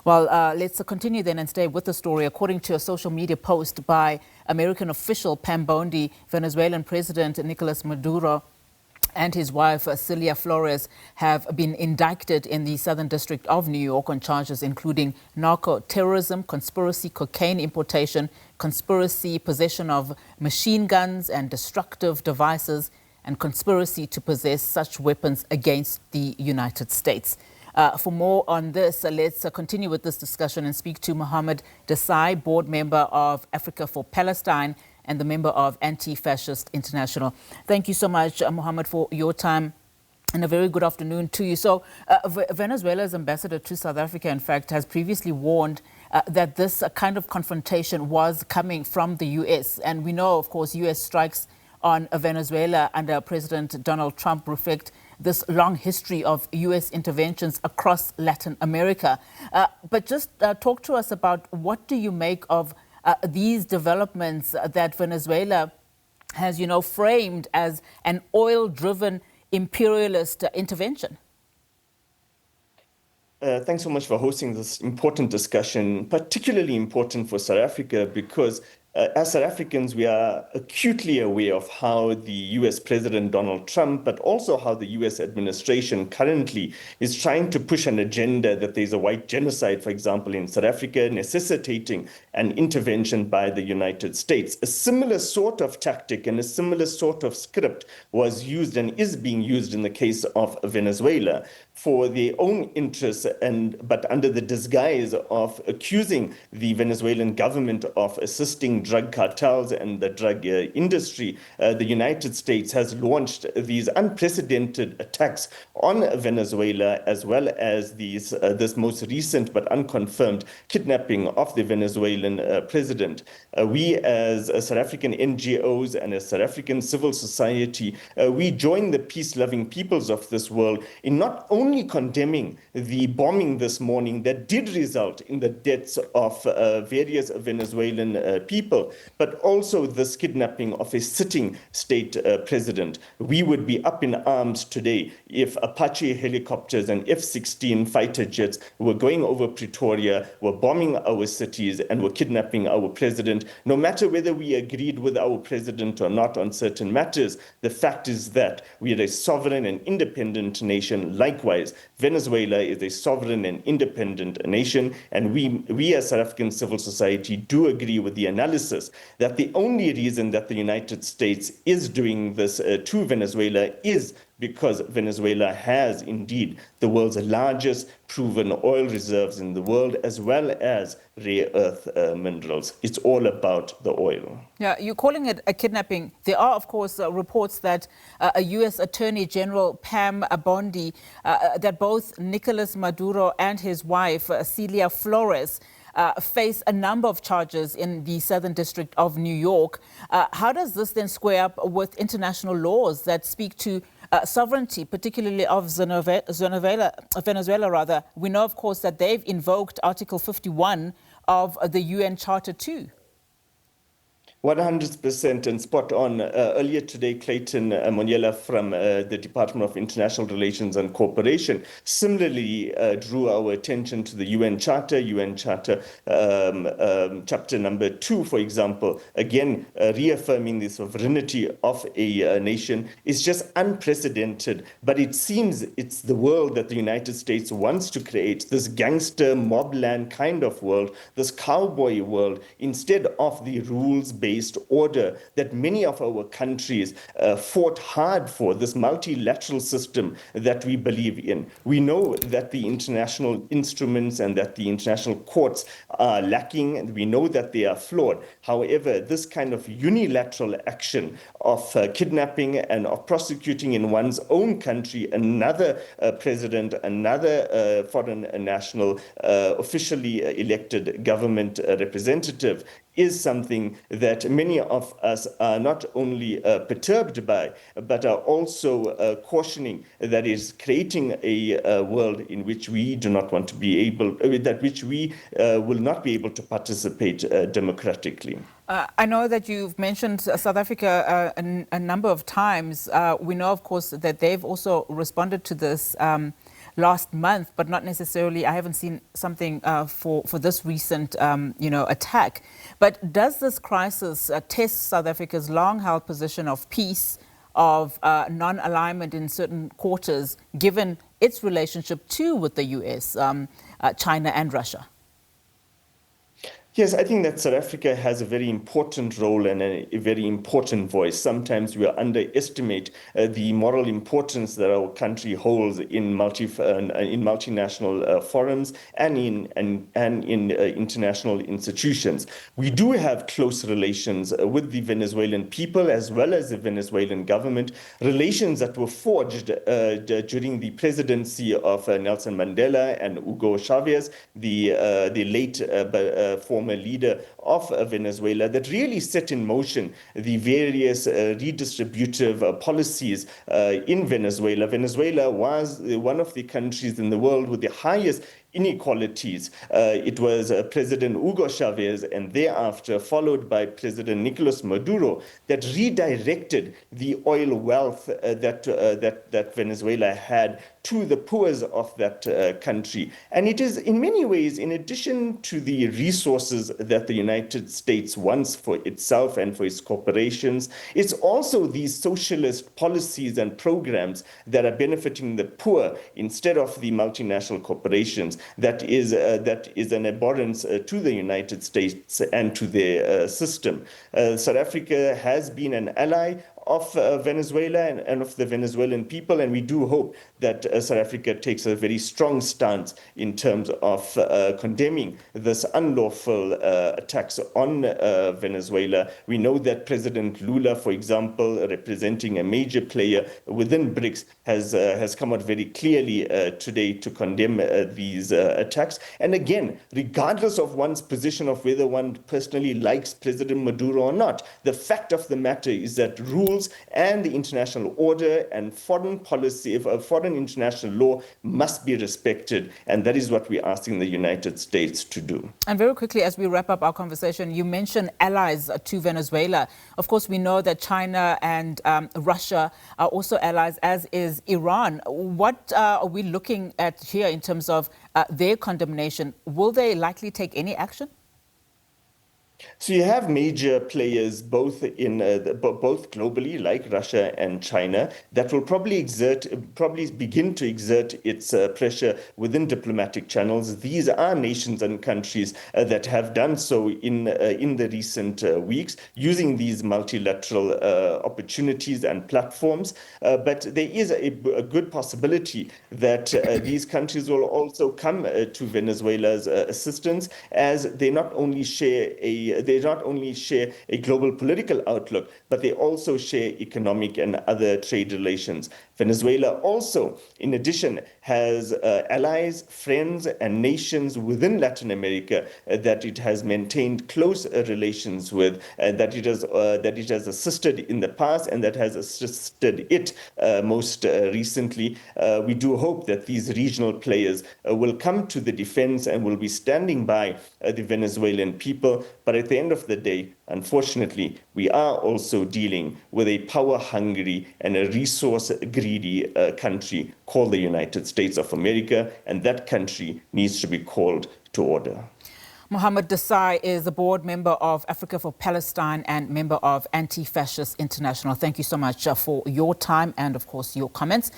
Well, let's continue then and stay with the story. According to a social media post by American official Pam Bondi, Venezuelan President Nicolas Maduro and his wife, Celia Flores, have been indicted in the Southern District of New York on charges including narco-terrorism, conspiracy, cocaine importation, conspiracy, possession of machine guns and destructive devices, and conspiracy to possess such weapons against the United States. For more on this, let's continue with this discussion and speak to Muhammed Desai, board member of Africa for Palestine and the member of Anti-Fascist International. Thank you so much, Muhammad, for your time, and a very good afternoon to you. So Venezuela's ambassador to South Africa, in fact, has previously warned that this kind of confrontation was coming from the U.S. And we know, of course, U.S. strikes on Venezuela under President Donald Trump reflect this long history of U.S. interventions across Latin America. But just talk to us about what do you make of these developments that Venezuela has, framed as an oil-driven imperialist intervention? Thanks so much for hosting this important discussion, particularly important for South Africa because as South Africans, we are acutely aware of how the U.S. President Donald Trump, but also how the U.S. administration currently is trying to push an agenda that there's a white genocide, for example, in South Africa, necessitating an intervention by the United States. A similar sort of tactic and a similar sort of script was used and is being used in the case of Venezuela for their own interests, but under the disguise of accusing the Venezuelan government of assisting drug cartels and the drug industry. The United States has launched these unprecedented attacks on Venezuela, as well as this most recent but unconfirmed kidnapping of the Venezuelan president. We as South African NGOs and as South African civil society, we join the peace-loving peoples of this world in not only condemning the bombing this morning that did result in the deaths of various Venezuelan people, but also this kidnapping of a sitting state president. We would be up in arms today if Apache helicopters and F-16 fighter jets were going over Pretoria, were bombing our cities, and were kidnapping our president. No matter whether we agreed with our president or not on certain matters, the fact is that we are a sovereign and independent nation. Likewise, Venezuela is a sovereign and independent nation, and we as South African civil society do agree with the analysis that the only reason that the United States is doing this to Venezuela is because Venezuela has indeed the world's largest proven oil reserves in the world, as well as rare earth minerals. It's all about the oil. Yeah, you're calling it a kidnapping. There are, of course, reports that a U.S. Attorney General Pam Bondi, that both Nicolas Maduro and his wife, Celia Flores, face a number of charges in the Southern District of New York. How does this then square up with international laws that speak to sovereignty, particularly of Venezuela? We know, of course, that they've invoked Article 51 of the UN Charter too. 100% and spot on. Earlier today, Clayton Moniela from the Department of International Relations and Cooperation similarly drew our attention to the UN Charter chapter number 2, for example, again, reaffirming the sovereignty of a nation is just unprecedented. But it seems it's the world that the United States wants to create, this gangster mobland kind of world, this cowboy world, instead of the rules-based order that many of our countries fought hard for, this multilateral system that we believe in. We know that the international instruments and that the international courts are lacking, and we know that they are flawed. However, this kind of unilateral action of kidnapping and of prosecuting in one's own country another president, another foreign national, officially elected government representative is something that many of us are not only perturbed by, but are also cautioning that is creating a world in which we do not want to be able, that which we will not be able to participate democratically. I know that you've mentioned South Africa a number of times. We know, of course, that they've also responded to this last month, but not necessarily, I haven't seen something for this recent, attack. But does this crisis test South Africa's long-held position of peace, of non-alignment in certain quarters, given its relationship too with the US, China and Russia? Yes, I think that South Africa has a very important role and a very important voice. Sometimes we underestimate the moral importance that our country holds in multinational forums and in international institutions. We do have close relations with the Venezuelan people as well as the Venezuelan government, relations that were forged during the presidency of Nelson Mandela and Hugo Chavez, the late former leader of Venezuela, that really set in motion the various redistributive policies in Venezuela. Venezuela was one of the countries in the world with the highest inequalities. It was President Hugo Chavez and thereafter followed by President Nicolas Maduro that redirected the oil wealth that Venezuela had to the poor of that country. And it is in many ways, in addition to the resources that the United States wants for itself and for its corporations, it's also these socialist policies and programs that are benefiting the poor instead of the multinational corporations that is an abhorrence to the United States and to their system. South Africa has been an ally of Venezuela and of the Venezuelan people, and we do hope that South Africa takes a very strong stance in terms of condemning this unlawful attacks on Venezuela. We know that President Lula, for example, representing a major player within BRICS, has come out very clearly today to condemn these attacks. And again, regardless of one's position of whether one personally likes President Maduro or not, the fact of the matter is that rules and the international order and foreign policy, foreign international law must be respected. And that is what we're asking the United States to do. And very quickly, as we wrap up our conversation, you mentioned allies to Venezuela. Of course, we know that China and Russia are also allies, as is Iran. What are we looking at here in terms of their condemnation? Will they likely take any action? So you have major players both globally, like Russia and China, that will probably begin to exert its pressure within diplomatic channels. These are nations and countries that have done so in the recent weeks, using these multilateral opportunities and platforms. But there is a good possibility that these countries will also come to Venezuela's assistance, as they not only share a global political outlook, but they also share economic and other trade relations. Venezuela also, in addition, has allies, friends, and nations within Latin America that it has maintained close relations with, that it has assisted in the past, and that has assisted it most recently. We do hope that these regional players will come to the defense and will be standing by the Venezuelan people. But at the end of the day, unfortunately, we are also dealing with a power-hungry and a resource-greedy country called the United States of America, and that country needs to be called to order. Muhammed Desai is a board member of Africa for Palestine and member of Anti-Fascist International. Thank you so much for your time and, of course, your comments.